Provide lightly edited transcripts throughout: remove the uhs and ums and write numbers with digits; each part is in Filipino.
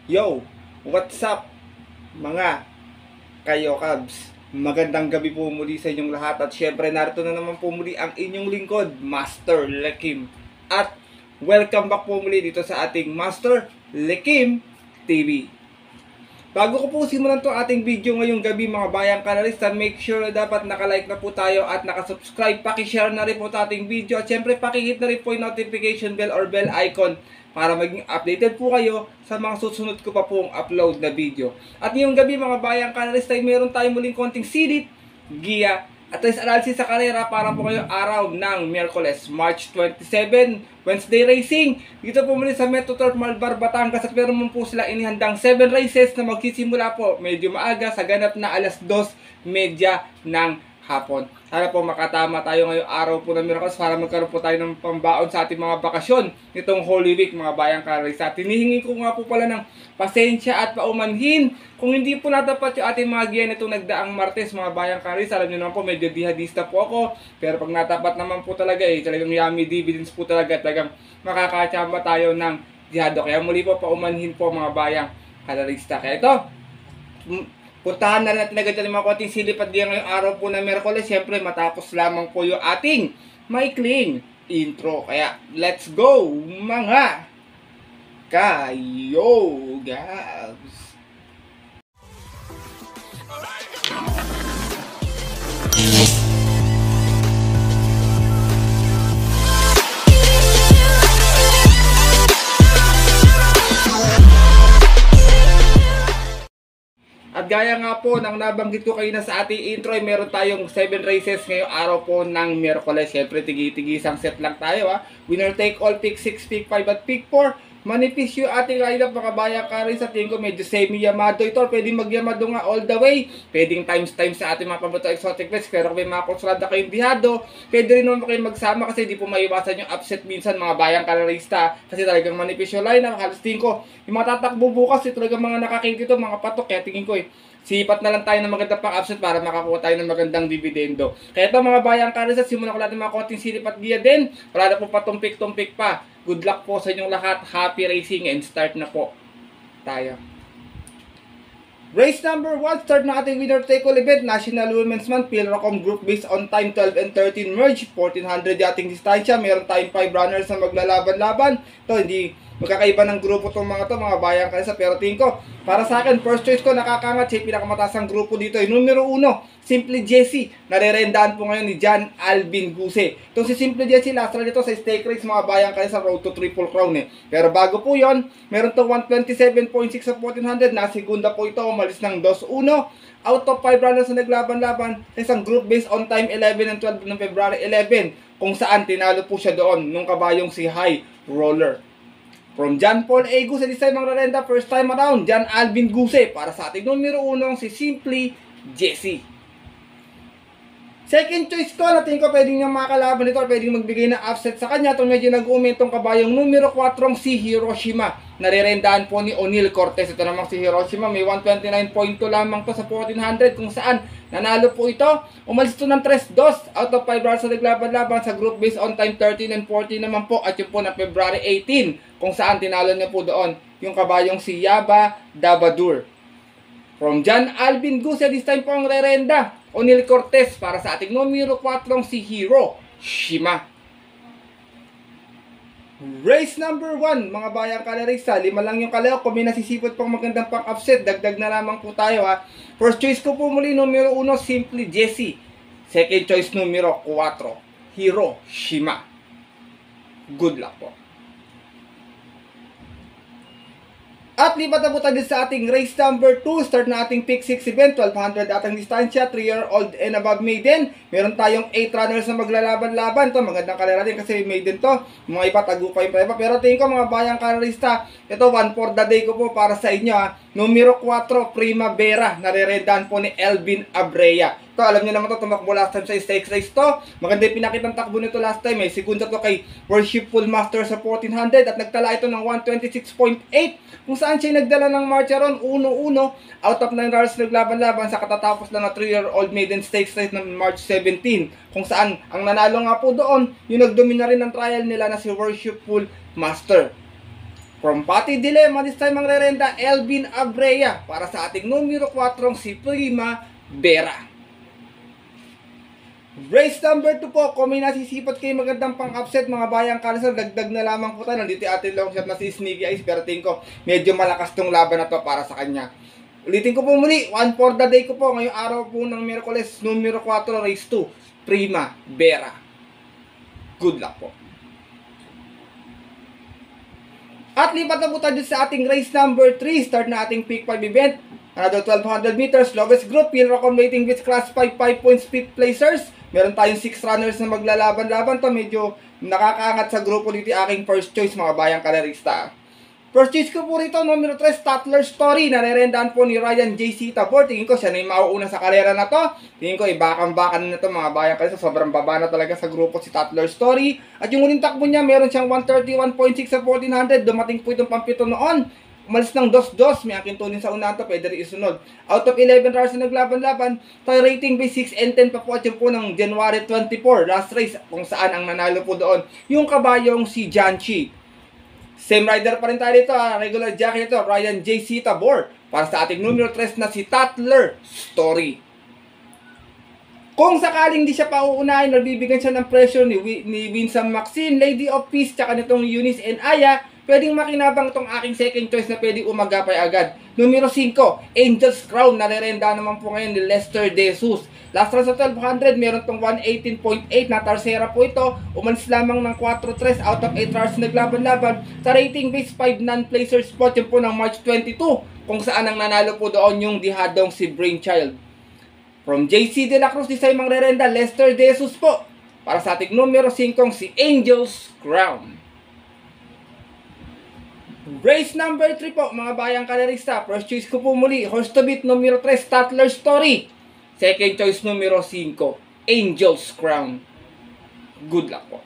Yo, what's up mga kayo Cubs? Magandang gabi po muli sa inyong lahat at syempre narito na naman po muli ang inyong lingkod, Master Lekim. At welcome back po muli dito sa ating Master Lekim TV. Bago ko po simulan to ating video ngayong gabi mga bayang kanalista, make sure na dapat nakalike na po tayo at nakasubscribe. Pakishare na rin po sa ating video at syempre pakihit na rin po yung notification bell or bell icon para maging updated po kayo sa mga susunod ko pa pong upload na video. At ngayong gabi mga bayang kanalista ay meron tayong muling konting silid, giya at race analysis sa karera para po kayo araw ng Miyerkules, March 27, Wednesday racing. Dito po muli sa Metro Turf Malbar, Batangas at meron po sila inihandang 7 races na magsisimula po medyo maaga sa ganap na alas 2:30 ng hapon. Sana po makatama tayo ngayong araw po ng Miyerkules para magkaroon po tayo ng pambaon sa ating mga bakasyon nitong Holy Week mga bayang kanalista. Tinihingi ko nga po pala ng pasensya at paumanhin kung hindi po natapat yung ating mga giya nitong nagdaang Martes mga bayang kanalista. Alam nyo naman po medyo dihadista po ako, pero pag natapat naman po talaga talagang yummy dividends po talaga, talagang makakatsamba tayo ng dihado. Kaya muli po paumanhin po mga bayang kanalista. Kaya ito, puntahan na natin agad yung mga konting silip at diyan ngayong araw po na Miyerkules. Siyempre matapos lamang po yung ating maikling intro. Kaya let's go mga kayo guys! At gaya nga po ng nabanggit ko kayo na sa ating intro ay meron tayong 7 races ngayong araw po ng Miyerkules. Siyempre tigi-tigisang set lang tayo Winner take all, pick 6, pick 5 at pick 4. Manipis yung ating lineup mga bayang kanalista. Tingin ko medyo semi-yamado ito. Pwedeng mag-yamado nga all the way. Pwedeng times sa ating mga paborito exotic plays. Pero kung may mga konsulada kayong dihado, pwede rin naman kayo magsama kasi di po maiwasan yung upset minsan mga bayang kanalista. Kasi talagang manipis yung lineup. Halos tingin ko, yung mga tatakbo bukas, talagang mga nakakita ito, mga patok. Kaya tingin ko sipat na lang tayo ng magandang pang-upset para makakuha tayo ng magandang dividendo. Kaya ito mga bayang kanalista, simulan ko natin mga konting silip at giya din. Wala na po patumpik-tumpik pa. Good luck po sa inyong lahat. Happy racing and start na po tayo. Race number 1, start na ating winner take all event. National Women's Month, Philracom Group based on time 12 and 13 merge. 1400 ating distansya. Meron tayong 5 runners na maglalaban-laban. Ito, hindi magkakaiba ng grupo itong mga bayang kanalista. Pero tingin ko, para sa akin, first choice ko, nakakangat siya. Pinakamataas ang grupo dito. Numero 1, Simply Jessie. Narerendaan po ngayon ni John Alvin Guse. Itong si Simply Jessie, last run ito sa stake race mga bayang kanalista, road to Triple Crown Pero bago po yon, meron itong 127.6 sa 1400. Nasigunda po ito, umalis ng 2-1. Out of 5 runners na naglaban-laban sa isang group based on time 11 and 12 ng February 11. Kung saan tinalo po siya doon nung kabayong si High Roller. From John Paul A. Guse, this time ang rarenda, first time around, John Alvin Guse. Para sa ating numero 1, si Simply Jessie. Second choice ko, natin ko pwedeng niyang makakalaban nito, pwedeng magbigay ng offset sa kanya. Itong medyo nag-umentong kabayong numero 4, si Hiroshima. Narirendaan po ni O'Neal Cortez. Ito namang si Hiroshima, may 129.2 lamang to sa 1400, kung saan nanalo po ito. Umalis ito ng 3-2 out of 5 rounds sa naglaban-laban sa group based on time 13 and 14 naman po. At yun po na February 18, kung saan tinalo niya po doon yung kabayong si Yaba Dabadur. From John Alvin Guse, this time po ang rerenda, O'Neal Cortez. Para sa ating numero 4, si Hiroshima. Race number 1, mga bayang kanalista, 5 lang yung kaleo. Kung may nasisipot pang magandang pang-upset, dagdag na lamang po tayo First choice ko po muli, numero 1, Simply Jessie. Second choice, numero 4, Hiroshima. Good luck po. At lipat na po tayo sa ating race number 2. Start na ating pick 6 event. 1200 atang distansya. 3-year-old and above maiden. Meron tayong 8 runners na maglalaban-laban. Ito, magandang kalera din kasi maiden to. Mga iba, tagupay pa iba. Pero tingin ko mga bayang kanalista, ito, 1 for the day ko po para sa inyo Numero 4, Primavera. Narerendaan po ni Elvin Abrea. Ito, alam niyo naman to, tumakbo last time sa stakes race to. Maganda yung pinakitang takbo nito last time. May segunda to kay Worshipful Master sa 1400 at nagtala ito ng 126.8. Kung saan siya nagdala ng marcharon 1-1 out of 9 runners naglaban-laban sa katatapos lang na 3-year-old maiden stakes race ng March 17. Kung saan ang nanalo nga po doon, yung nagdomina rin ng trial nila na si Worshipful Master. From Pati Dilemma, this time ang rerenda, Elvin Abrea para sa ating numero 4 si Prima Vera. Race number 2 po, kung may nasisipat kayo magandang pang-upset mga bayang kalasal, dagdag na lamang po tayo. Nandito ating long shot na si Sneaky Eyes, pero tingin ko medyo malakas tong laban na to para sa kanya. Ulitin ko po muli, 1 for the day ko po, ngayong araw po ng Miyerkules, numero 4, race 2, Prima Vera. Good luck po. At lipat na po tayo sa ating race number 3. Start na ating peak 5 event. Another 1200 meters. Lowest group. Field accommodating with class 5 points speed placers. Meron tayong 6 runners na maglalaban-laban. To medyo nakakaangat sa grupo dito aking first choice mga bayang kalerista. First choice ko po rito, numero 3, Tatler Story. Narerendaan po ni Ryan J.C. Tabor. Tingin ko siya na yung mauuna sa karera na to. Tingin ko ibakang-bakan na to mga bayang kalesa. Sobrang baba na talaga sa grupo si Tatler Story. At yung uling takbo niya, meron siyang 131.6 sa 1400. Dumating po itong pampito noon. Umalis ng 2-2. May aking tunin sa unahan to. Pwede rin isunod. Out of 11 runners na naglaban-laban, tayo rating by 6 and 10 pa po. At yun po ng January 24. Last race kung saan ang nanalo po doon. Yung kabayong si Janchi. Same rider pa rin tayo dito, regular jockey ito, Ryan J.C. Tabor. Para sa ating numero 3 na si Tatler Story. Kung sakaling di siya pauunahin, nabibigyan siya ng pressure ni Winsome Maxine, Lady of Peace, tsaka nitong Eunice and Aya, pwedeng makinabang itong aking second choice na pwedeng umagapay agad. Numero 5, Angel's Crown, narerenda naman po ngayon ni Lester De Jesus. Last run sa 1200, meron tong 118.8 na tarsera po ito. Umalis lamang ng 4-3 out of 8 hours naglaban-laban. Sa rating base 5 non-placer spot yun po ng March 22, kung saan ang nanalo po doon yung dihadong si Brainchild. From JC De La Cruz, di sa imang rerenda, Lester De Jesus po. Para sa ating numero 5, si Angel's Crown. Race number 3 po, mga bayang kalerista. First choice ko po muli, horse to beat, numero 3, Tatler Story. Second choice, numero 5, Angel's Crown. Good luck po.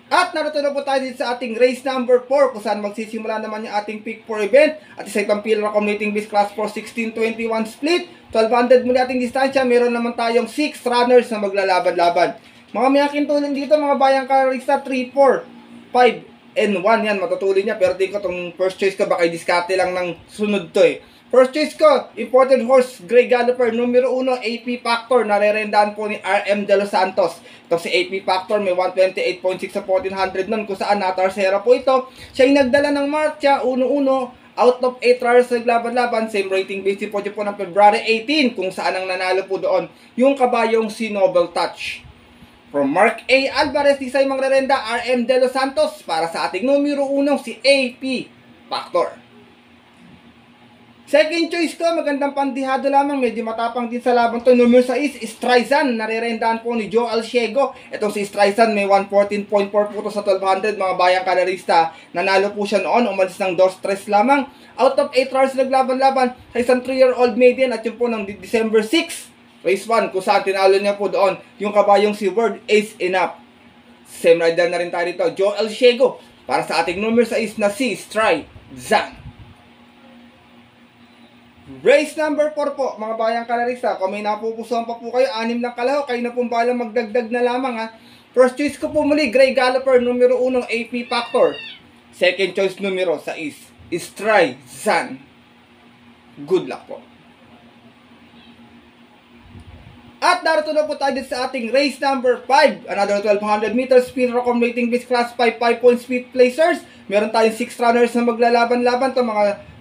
At narito na po tayo dito sa ating race number 4, kung saan magsisimula naman yung ating pick 4 event. At isa itong field accommodating base class 4, 16-21 split. 1200 muli ating distansya. Meron naman tayong 6 runners na maglalaban-laban. Mga may aking tulong dito, mga bayang kalerista, 3, 4, 5, and 1. Yan, matutuloy niya. Pero tingin ko itong first choice ko, baka i-discarte lang ng sunod to eh. First choice ko, important horse, Grey Galloper, numero 1, AP Factor, narerendaan po ni RM De Los Santos. Ito si AP Factor, may 128.6 sa 1400 nun, kung saan natarsera po ito. Siya yung nagdala ng marcha, 1-1, out of 8 runners naglaban-laban, same rating base po dyan po ng February 18, kung saan ang nanalo po doon, yung kabayong si Noble Touch. From Mark A. Alvarez, di sa imang rerenda, RM De Los Santos, para sa ating numero 1, si AP Factor. Second choice ko, magandang pandihado lamang, medyo matapang din sa laban to. Numero 6, Streisand, narerendaan po ni Joe Alciego. Itong si Streisand may 114.4 po sa 1200, mga bayang kalerista. Nanalo po siya noon, umalis ng 2-3 lamang. Out of 8 rounds naglaban-laban sa isang 3-year-old maiden, at yun po ng December 6, race 1, kung saan tinalo niya po doon yung kabayong si Word Ace Enough. Same rider na rin tayo dito, Joe Alciego, para sa ating numero 6 na si Streisand. Race number 4 po, mga bayang kalerista. Kung may napupusuan pa po kayo, 6 lang kalaho, kayo na pong balang magdagdag na lamang ha. First choice ko po muli, Grey Galloper, numero 1, AP Factor. Second choice, numero 6, Streisand. Good luck po. At narito na po tayo sa ating race number 5. Another 1200 meters, speed accommodating base class 5 point speed placers. Meron tayong 6 runners na maglalaban-laban. To mga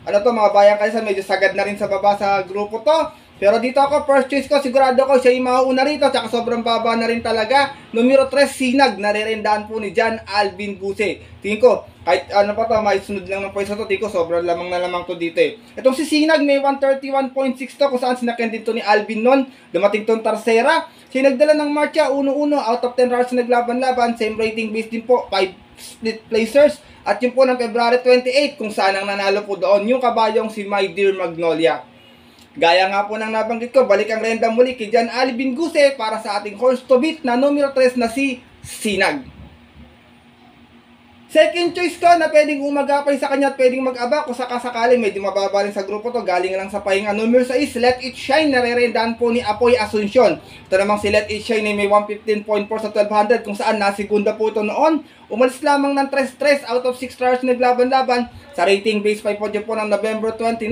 mga bayang kalesa, medyo sagad na rin sa baba sa grupo to. Pero dito ako, first choice ko, sigurado ko siya yung mauuna rito. Tsaka sobrang baba na rin talaga. Numero 3, Sinag, narerendaan po ni John Alvin Guse. Tingin ko, kahit ano pa to, may sunod lang ng points na to. Tingin ko, sobrang lamang na lamang to dito eh. Itong si Sinag, may 131.6 to, kung saan sinakyan din to ni Alvin nun. Dumating tong tarsera. Siya nagdala ng marcha, 1-1, out of 10 runs naglaban-laban. Same rating base din po, 5 split placers. At yun po ng February 28, kung saan ang nanalo po doon, yung kabayong si My Dear Magnolia. Gaya nga po ng nabanggit ko, balik ang renda muli kay John Alvin Guse para sa ating horse to beat na numero 3 na si Sinag. Race number 5 po, mga bayang kalerista. Second choice ko na pwedeng umagapay sa kanya at pwedeng mag-aba kung sakasakali medyo mababa rin sa grupo to, galing lang sa pahinga. Numero 6, Let It Shine, narerendahan po ni Apoy Asuncion. Ito namang si Let It Shine ay may 115.4 sa 1200 kung saan nasigunda po ito noon. Umalis lamang ng 3-3 out of 6 stars naglaban-laban sa rating base 5 po ng November 29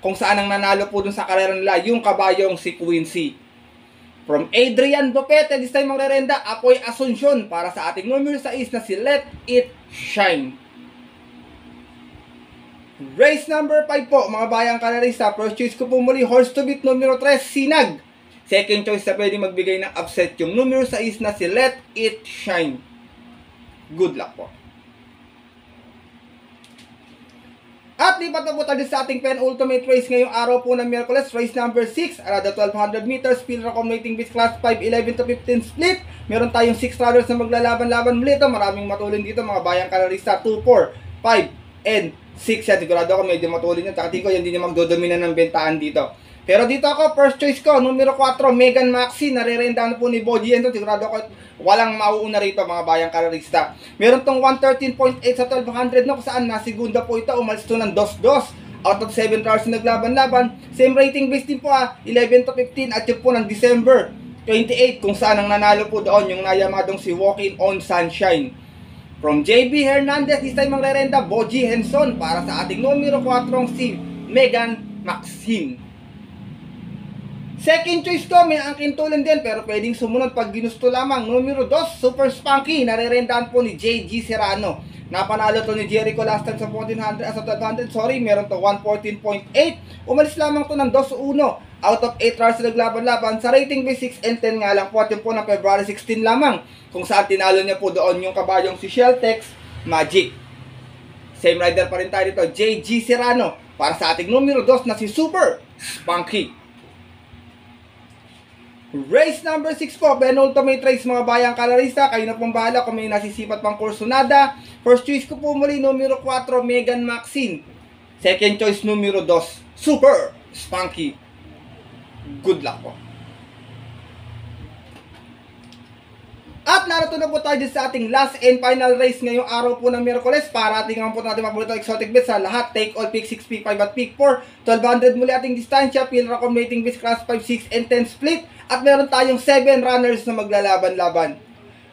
kung saan ang nanalo po dun sa karera nila yung kabayong si Quincy. From Adrian Dopete, this time magrerenda, Apoy Asuncion para sa ating numero 6 na si Let It Shine. Race number 5 po, mga bayang karerista. First choice ko po muli, horse to beat, numero 3, Sinag. Second choice na pwede magbigay ng upset yung numero 6 na si Let It Shine. Good luck po. At lipat na po tayo sa ating penultimate race ngayong araw po ng Miyerkules, race number 6, arada 1200 meters, field accommodating base class 5, 11 to 15 split. Meron tayong 6 runners na maglalaban-laban muli ito. Maraming matulin dito mga bayang karerista, 2, 4, 5, and 6 yan. Sigurado ako medyo matulin yun. Takati ko, hindi nyo magdodomina ng bentaan dito. Pero dito ako, first choice ko, numero 4, Megan Maxine. Narerendahan po ni Boji Enzo. Sigurado ako, walang mauuna rito mga bayang karerista. Meron tong 113.8 sa 1200 no, kung saan nasigunda po ito. Umalis to ng 2-2 out of 7 hours na naglaban-laban. Same rating base din po 11 to 15 at yun po ng December 28 kung saan ang nanalo po doon yung nayamadong si Walking on Sunshine. From JB Hernandez, this time magrerenda, Boji Henson para sa ating numero 4 si Megan Maxine. Second choice ko, may angkin tulin din pero pwedeng sumunod pag ginusto lamang. Numero 2, Super Spunky, narerendahan po ni JG Serrano. Napanalo to ni Jericho last time sa 1400, sa 1200, sorry, meron to 114.8. Umalis lamang to ng 2-1 out of 8 hours na naglaban-laban. Sa rating base 6 and 10 nga lang po at yun po ng February 16 lamang. Kung saan tinalo niya po doon yung kabayong si Sheltex Magic. Same rider pa rin tayo dito, JG Serrano para sa ating numero 2 na si Super Spunky. Race number 6 po, penultimate race mga bayang kalarista. Kayo na pong bahala kung may nasisipat pang kursunada. First choice ko po muli, numero 4, Megan Maxine. Second choice, numero 2, Super Spunky. Good luck po. At narito na po tayo sa ating last and final race ngayong araw po ng Miyerkules. Para tingnan po natin mga exotic bets sa lahat. Take all, pick 6, pick 5 at pick 4. 1200 muli ating distansya. Field accommodating base class 5, 6 and 10 split. At meron tayong 7 runners na maglalaban-laban.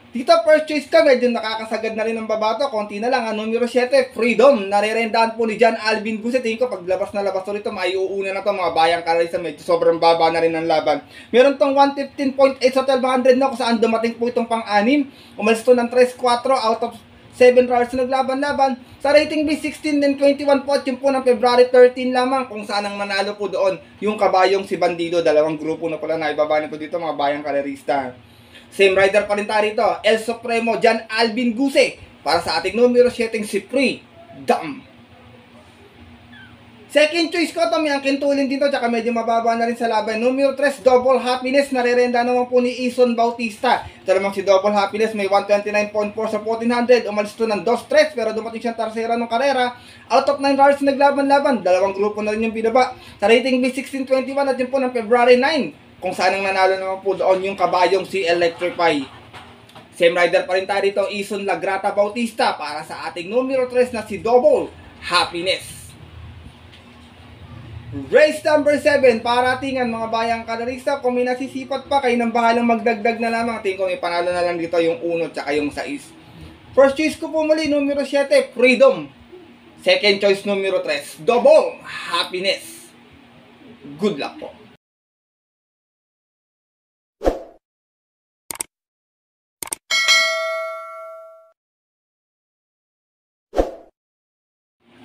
Dito first choice ka, medyo nakakasagad na rin ng babato. Konti na lang. Numero 7, Freedom. Narerendahan po ni John Alvin Guse. Tingin ko paglabas na labas to rito, maiuuna na to mga bayang karalisa. Medyo sobrang baba na rin ng laban. Meron tong 115.8 sa 1200 na kung saan dumating po itong pang-anim. Umalis to ng 3-4 out of 7 rounds na naglaban-laban. Sa rating base 16 and 21 po at yung po ng February 13 lamang kung saan ang manalo po doon yung kabayong si Bandido. Dalawang grupo na pala na ibabani ko dito mga bayang karerista. Same rider pa rin tayo rito, El Supremo, John Alvin Guse para sa ating numero 7 si Freedom. Second choice ko ito, may angkin tulin dito, tsaka medyo mababa na rin sa laban. Numero 3, Double Happiness, narerenda naman po ni Ison Bautista. Ito namang si Double Happiness, may 129.4 sa 1400. Umalis to ng 2-3, pero dumating siyang tarsera ng karera. Out of 9 hours naglaban-laban, dalawang grupo na rin yung binaba. Sa rating B1621 at yun po ng February 9. Kung saan ang nanalo naman po doon yung kabayong si Electrify. Same rider pa rin tayo dito, Ison Lagrata Bautista para sa ating numero 3 na si Double Happiness. Race number 7, paratingan mga bayang kalarista. Kung may nasisipat pa, kayo nang bahalang magdagdag na lamang. Tingin ko may panalo na lang dito yung 1 tsaka yung 6. First choice ko po muli, numero 7, Freedom. Second choice, numero 3, Double Happiness. Good luck po.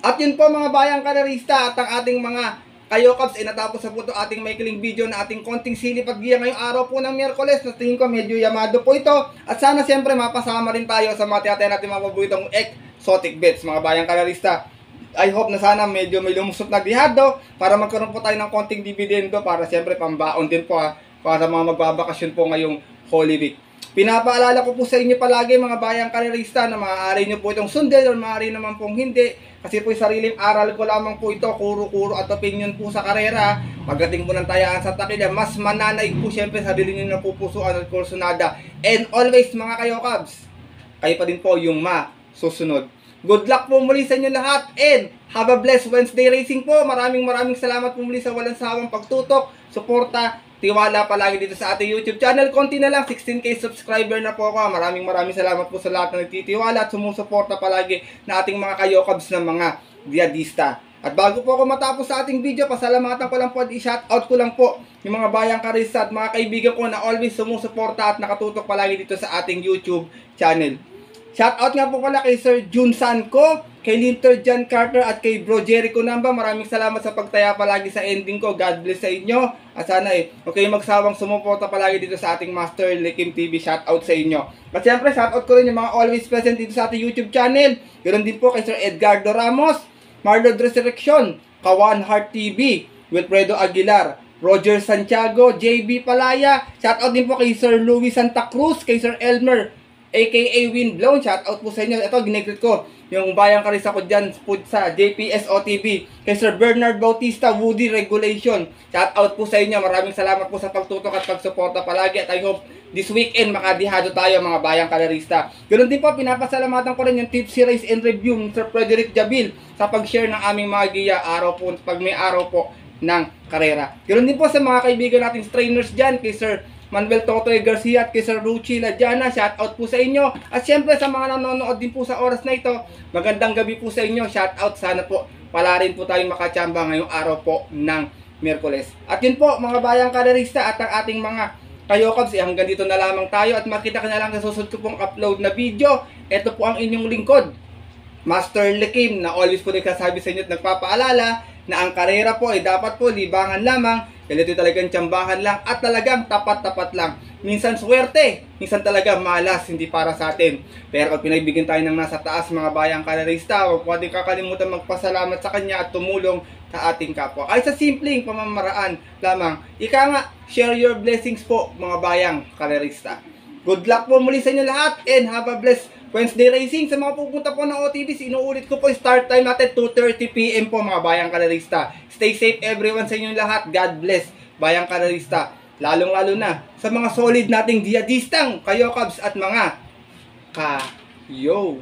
At yun po mga bayang kalarista at ang ating mga kayokabs ay natapos na po ito ating maikling video na ating konting silip at giya ngayong araw po ng Miyerkules. Na tingin ko medyo yamado po ito. At sana siyempre mapasama rin tayo sa mga tiyatay natin mga paboritong exotic bets mga bayang kalarista. I hope na sana medyo may lumusot na dihado para magkaroon po tayo ng konting dividendo para siyempre pambaon din po para mga magbabakasyon po ngayong Holy Week. Pinapaalala ko po sa inyo palagi mga bayang kalerista na maaari nyo po itong sundin o maaari naman pong hindi. Kasi po yung sariling aral ko lamang po ito, kuro-kuro at opinion po sa karera. Pagdating po ng tayaan sa takila, mas mananaig po siyempre sa sarili nyo na pupusuan at kursunada. And always mga kayokabs, kayo pa din po yung masusunod. Good luck po muli sa inyo lahat and have a blessed Wednesday racing po. Maraming salamat po muli sa walang sawang pagtutok, suporta, tiwala palagi dito sa ating YouTube channel. Konti na lang, 16K subscriber na po ako. Maraming salamat po sa lahat na nagtitiwala at sumusuporta palagi na ating mga kayokabs ng mga diadista. At bago po ako matapos sa ating video, pasalamatan ko lang po at i-shoutout ko lang po yung mga bayang karista at mga kaibigan ko na always sumusuporta at nakatutok palagi dito sa ating YouTube channel. Shoutout nga po pala kay Sir Jun Sanco, kay Linter John Carter at kay Bro Jericho Namba. Maraming salamat sa pagtaya palagi sa ending ko. God bless sa inyo. At sana okay magsawang sumuporta palagi dito sa ating Master Lekim TV. Shoutout sa inyo. At syempre shoutout ko rin yung mga always present dito sa ating YouTube channel. Ganoon din po kay Sir Edgardo Ramos, Marlon Resurrection, Kawan Heart TV, Wilfredo Aguilar, Roger Santiago, JB Palaya. Shoutout din po kay Sir Louis Santa Cruz, kay Sir Elmer aka Windblown. Shoutout po sa inyo. Ito, ginigrit ko yung bayang karisa ko dyan sa JPS OTV. Kay Sir Bernard Bautista, Woody Regulation. Shoutout po sa inyo. Maraming salamat po sa pagtutok at pagsuporta palagi. At I hope this weekend makadihado tayo mga bayang kalerista. Ganoon din po, pinapasalamatan ko rin yung Tipsy Race and Review ng Sir Frederick Jabil sa pag-share ng aming mga giya araw po, pag may araw po ng karera. Ganoon din po sa mga kaibigan nating trainers dyan, kay Sir Manuel Totoy Garcia at kay Sir Ruchi Ladiana, shout out po sa inyo. At syempre sa mga nanonood din po sa oras na ito, magandang gabi po sa inyo. Shout out, sana po pala rin po tayong makachamba ngayong araw po ng Miyerkules. At yun po mga bayang kalerista at ang ating mga kayokabs, hanggang dito na lamang tayo at makita ka na lang sa susunod ko pong upload na video. Ito po ang inyong lingkod, Master Lekim, na always po nagsasabi sa inyo at nagpapaalala na ang karera po ay dapat po libangan lamang. Ito talagang tsambahan lang at talagang tapat-tapat lang. Minsan swerte, minsan talaga malas, hindi para sa atin. Pero kung pinagbigyan tayo ng nasa taas mga bayang kalerista, huwag po natin kakalimutan magpasalamat sa kanya at tumulong sa ating kapwa. Ay sa simpleng pamamaraan lamang. Ika nga, share your blessings po mga bayang kalerista. Good luck po muli sa inyo lahat and have a blessed Wednesday racing. Sa mga pupunta po ng OTVs, inuulit ko po, start time natin 2:30 PM po mga bayang kalerista. Stay safe everyone sa inyong lahat. God bless bayang kalerista. Lalong-lalo na sa mga solid nating diadistang kayokabs at mga kayokabs.